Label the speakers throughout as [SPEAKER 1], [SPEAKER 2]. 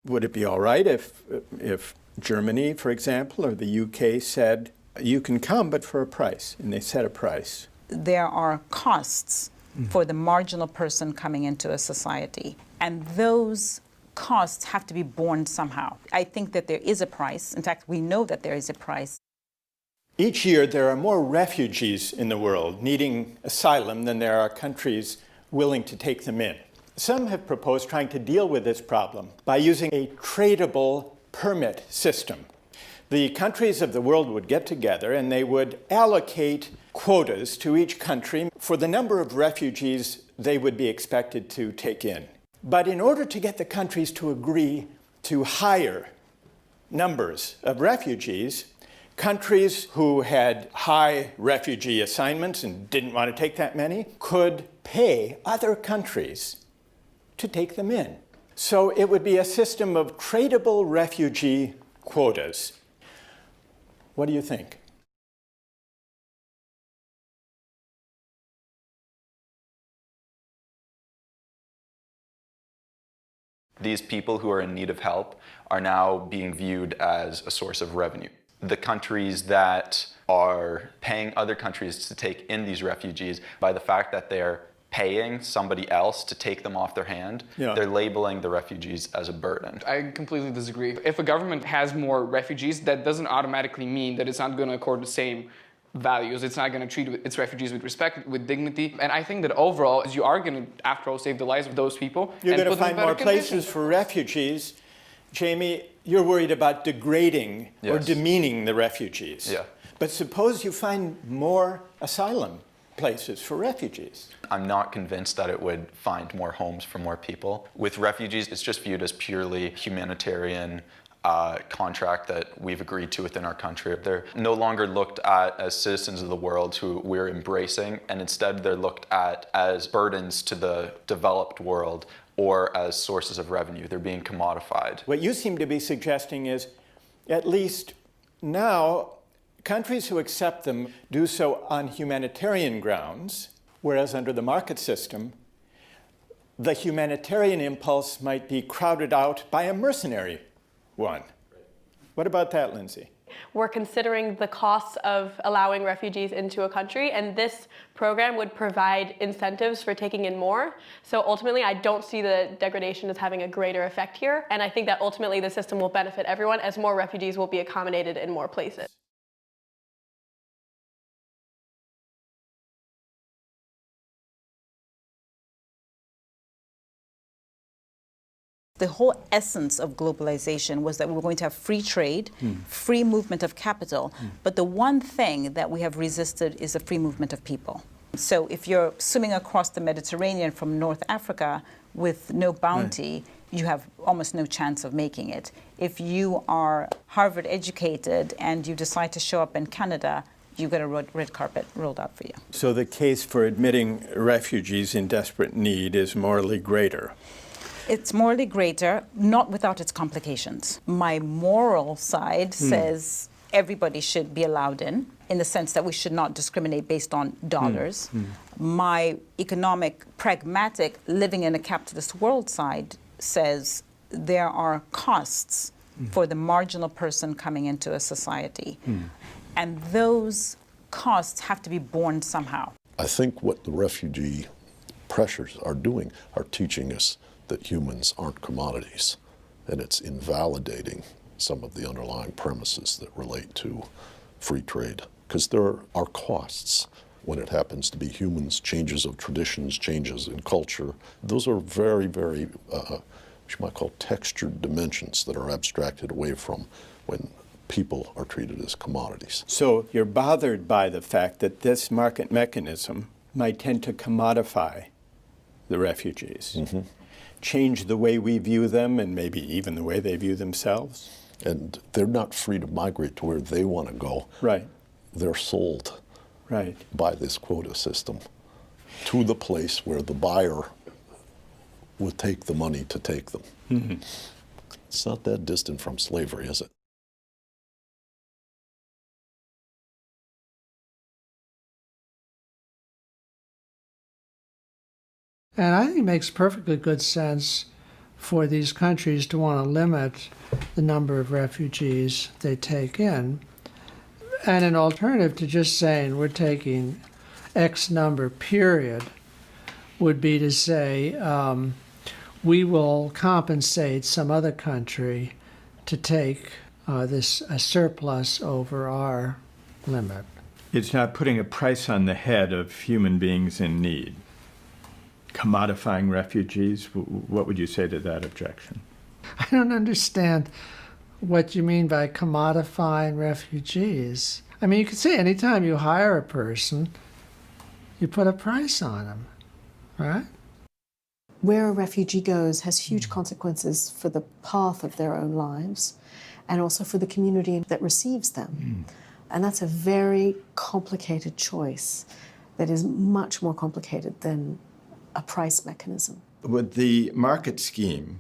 [SPEAKER 1] Would it be all right if Germany, for example, or the UK said, you can come, but for a price, and they set a price?
[SPEAKER 2] There are costs for the marginal person coming into a society, and those costs have to be borne somehow. I think that there is a price. In fact, we know that there is a price.
[SPEAKER 1] Each year, there are more refugees in the world needing asylum than there are countries willing to take them in. Some have proposed trying to deal with this problem by using a tradable permit system. The countries of the world would get together and they would allocate quotas to each country for the number of refugees they would be expected to take in. But in order to get the countries to agree to higher numbers of refugees, countries who had high refugee assignments and didn't want to take that many could pay other countries to take them in. So it would be a system of tradable refugee quotas. What do you think?
[SPEAKER 3] These people who are in need of help are now being viewed as a source of revenue. The countries that are paying other countries to take in these refugees, by the fact that they're paying somebody else to take them off their hand, they're labeling the refugees as a burden.
[SPEAKER 4] I completely disagree. If a government has more refugees, that doesn't automatically mean that it's not going to accord the same values. It's not going to treat its refugees with respect, with dignity. And I think that overall, you are going to, after all, save the lives of those people.
[SPEAKER 1] You're going to find more places for refugees. Jamie, you're worried about degrading or demeaning the refugees.
[SPEAKER 3] Yeah.
[SPEAKER 1] But suppose you find more asylum places for refugees.
[SPEAKER 3] I'm not convinced that it would find more homes for more people. With refugees, it's just viewed as purely humanitarian contract that we've agreed to within our country. They're no longer looked at as citizens of the world who we're embracing, and instead they're looked at as burdens to the developed world or as sources of revenue. They're being commodified.
[SPEAKER 1] What you seem to be suggesting is, at least now, countries who accept them do so on humanitarian grounds, whereas under the market system, the humanitarian impulse might be crowded out by a mercenary one. What about that, Lindsay?
[SPEAKER 5] We're considering the costs of allowing refugees into a country, and this program would provide incentives for taking in more. So ultimately, I don't see the degradation as having a greater effect here, and I think that ultimately the system will benefit everyone as more refugees will be accommodated in more places.
[SPEAKER 2] The whole essence of globalization was that we were going to have free trade, free movement of capital, but the one thing that we have resisted is the free movement of people. So if you're swimming across the Mediterranean from North Africa with no bounty, you have almost no chance of making it. If you are Harvard educated and you decide to show up in Canada, you get a red carpet rolled out for you.
[SPEAKER 1] So the case for admitting refugees in desperate need is morally greater.
[SPEAKER 2] It's morally greater, not without its complications. My moral side says everybody should be allowed in the sense that we should not discriminate based on dollars. My economic, pragmatic, living in a capitalist world side says there are costs for the marginal person coming into a society. And those costs have to be borne somehow.
[SPEAKER 6] I think what the refugee pressures are doing are teaching us that humans aren't commodities, and it's invalidating some of the underlying premises that relate to free trade, because there are costs when it happens to be humans, changes of traditions, changes in culture. Those are very, very, what you might call textured dimensions that are abstracted away from when people are treated as commodities.
[SPEAKER 1] So you're bothered by the fact that this market mechanism might tend to commodify the refugees. Change the way we view them and maybe even the way they view themselves.
[SPEAKER 6] And they're not free to migrate to where they want to go.
[SPEAKER 1] Right.
[SPEAKER 6] They're sold by this quota system to the place where the buyer would take the money to take them. It's not that distant from slavery, is it?
[SPEAKER 7] And I think it makes perfectly good sense for these countries to want to limit the number of refugees they take in. And an alternative to just saying we're taking X number, period, would be to say we will compensate some other country to take a surplus over our limit.
[SPEAKER 1] It's not putting a price on the head of human beings in need. Commodifying refugees, what would you say to that objection?
[SPEAKER 7] I don't understand what you mean by commodifying refugees. I mean, you could say anytime you hire a person, you put a price on them, right?
[SPEAKER 8] Where a refugee goes has huge consequences for the path of their own lives and also for the community that receives them. And that's a very complicated choice that is much more complicated than a price mechanism.
[SPEAKER 1] Would the market scheme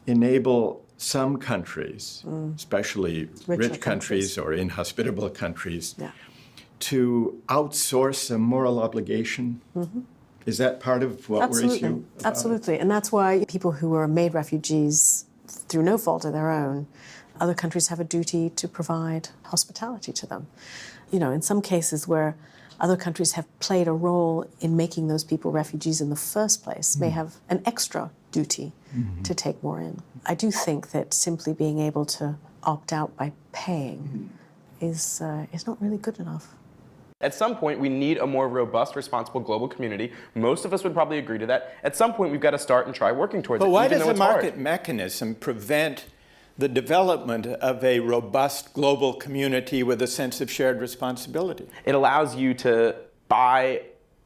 [SPEAKER 1] enable some countries, especially rich countries or inhospitable countries, to outsource a moral obligation? Is that part of what worries you?
[SPEAKER 8] Absolutely. And that's why people who are made refugees through no fault of their own, other countries have a duty to provide hospitality to them. You know, in some cases where other countries have played a role in making those people refugees in the first place, may have an extra duty to take more in. I do think that simply being able to opt out by paying is not really good enough.
[SPEAKER 9] At some point, we need a more robust, responsible global community. Most of us would probably agree to that. At some point, we've got to start and try working towards it.
[SPEAKER 1] But why does the market mechanism prevent the development of a robust global community with a sense of shared responsibility?
[SPEAKER 9] It allows you to buy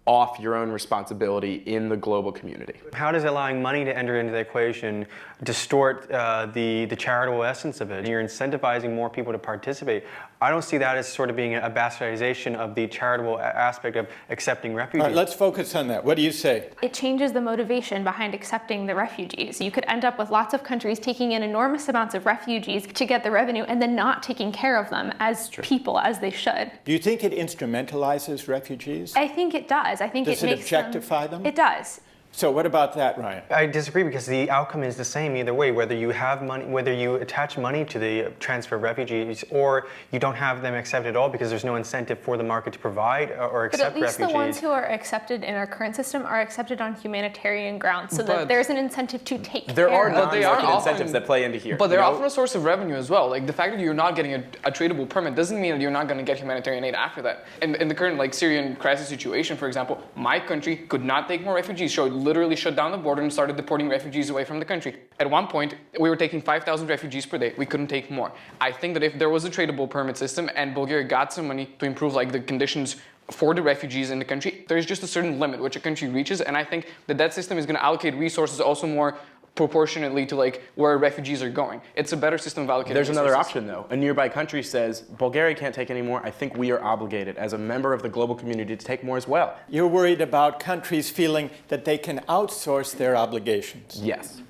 [SPEAKER 9] off your own responsibility in the global community.
[SPEAKER 10] How does allowing money to enter into the equation distort the charitable essence of it? You're incentivizing more people to participate. I don't see that as sort of being a bastardization of the charitable aspect of accepting refugees.
[SPEAKER 1] All right, let's focus on that. What do you say?
[SPEAKER 11] It changes the motivation behind accepting the refugees. You could end up with lots of countries taking in enormous amounts of refugees to get the revenue and then not taking care of them as people as they should.
[SPEAKER 1] Do you think it instrumentalizes refugees?
[SPEAKER 11] I think it does. I think
[SPEAKER 1] Does
[SPEAKER 11] it
[SPEAKER 1] it
[SPEAKER 11] makes
[SPEAKER 1] objectify them?
[SPEAKER 11] It does.
[SPEAKER 1] So what about that, Ryan?
[SPEAKER 10] I disagree because the outcome is the same either way, whether you have money, whether you attach money to the transfer of refugees or you don't have them accepted at all because there's no incentive for the market to provide or accept refugees.
[SPEAKER 11] But at least the ones who are accepted in our current system are accepted on humanitarian grounds so that there's an incentive to take care of them.
[SPEAKER 9] There are non-market incentives that play into here.
[SPEAKER 4] But they're often a source of revenue as well. Like the fact that you're not getting a tradable permit doesn't mean that you're not going to get humanitarian aid after that. In the current Syrian crisis situation, for example, my country could not take more refugees, so it literally shut down the border and started deporting refugees away from the country. At one point, we were taking 5,000 refugees per day. We couldn't take more. I think that if there was a tradable permit system and Bulgaria got some money to improve the conditions for the refugees in the country, there's just a certain limit which a country reaches, and I think that system is going to allocate resources also more proportionately to where refugees are going. It's a better system of allocating
[SPEAKER 9] There's
[SPEAKER 4] resources.
[SPEAKER 9] another option though. A nearby country says, Bulgaria can't take any more. I think we are obligated as a member of the global community to take more as well.
[SPEAKER 1] You're worried about countries feeling that they can outsource their obligations.
[SPEAKER 9] Yes.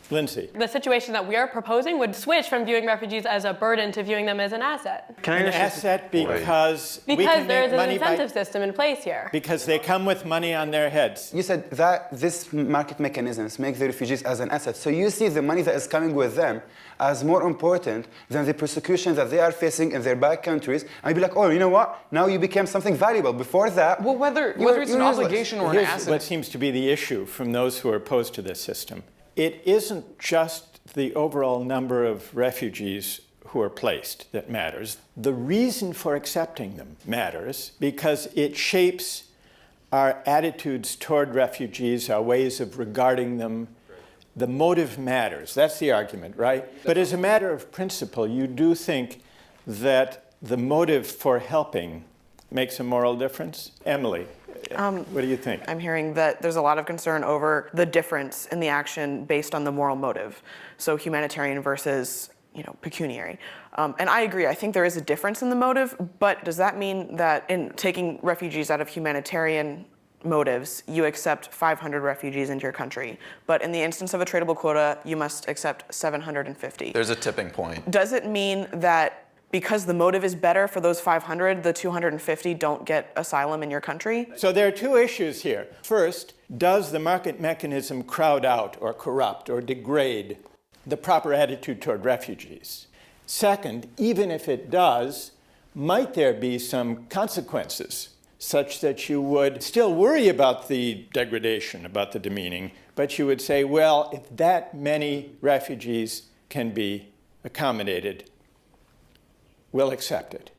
[SPEAKER 1] Lindsay.
[SPEAKER 5] The situation that we are proposing would switch from viewing refugees as a burden to viewing them as an asset.
[SPEAKER 1] An asset because we can
[SPEAKER 5] there's
[SPEAKER 1] make
[SPEAKER 5] an
[SPEAKER 1] money
[SPEAKER 5] incentive system in place here.
[SPEAKER 1] because they come with money on their heads.
[SPEAKER 12] You said that this market mechanisms make the refugees as an asset. So you see the money that is coming with them as more important than the persecution that they are facing in their back countries. And you'd be like, oh, you know what? Now you became something valuable. Before that,
[SPEAKER 4] Well, whether it's an obligation or an
[SPEAKER 1] Here's
[SPEAKER 4] asset.
[SPEAKER 1] what seems to be the issue from those who are opposed to this system. It isn't just the overall number of refugees who are placed that matters. The reason for accepting them matters because it shapes our attitudes toward refugees, our ways of regarding them. The motive matters. That's the argument, right? But as a matter of principle, you do think that the motive for helping makes a moral difference? Emily, what do you think?
[SPEAKER 13] I'm hearing that there's a lot of concern over the difference in the action based on the moral motive. So humanitarian versus, pecuniary. And I agree, I think there is a difference in the motive, but does that mean that in taking refugees out of humanitarian motives, you accept 500 refugees into your country, but in the instance of a tradable quota, you must accept 750?
[SPEAKER 3] There's a tipping point.
[SPEAKER 13] Does it mean that because the motive is better for those 500, the 250 don't get asylum in your country?
[SPEAKER 1] So there are two issues here. First, does the market mechanism crowd out or corrupt or degrade the proper attitude toward refugees? Second, even if it does, might there be some consequences such that you would still worry about the degradation, about the demeaning, but you would say, well, if that many refugees can be accommodated, we'll accept it.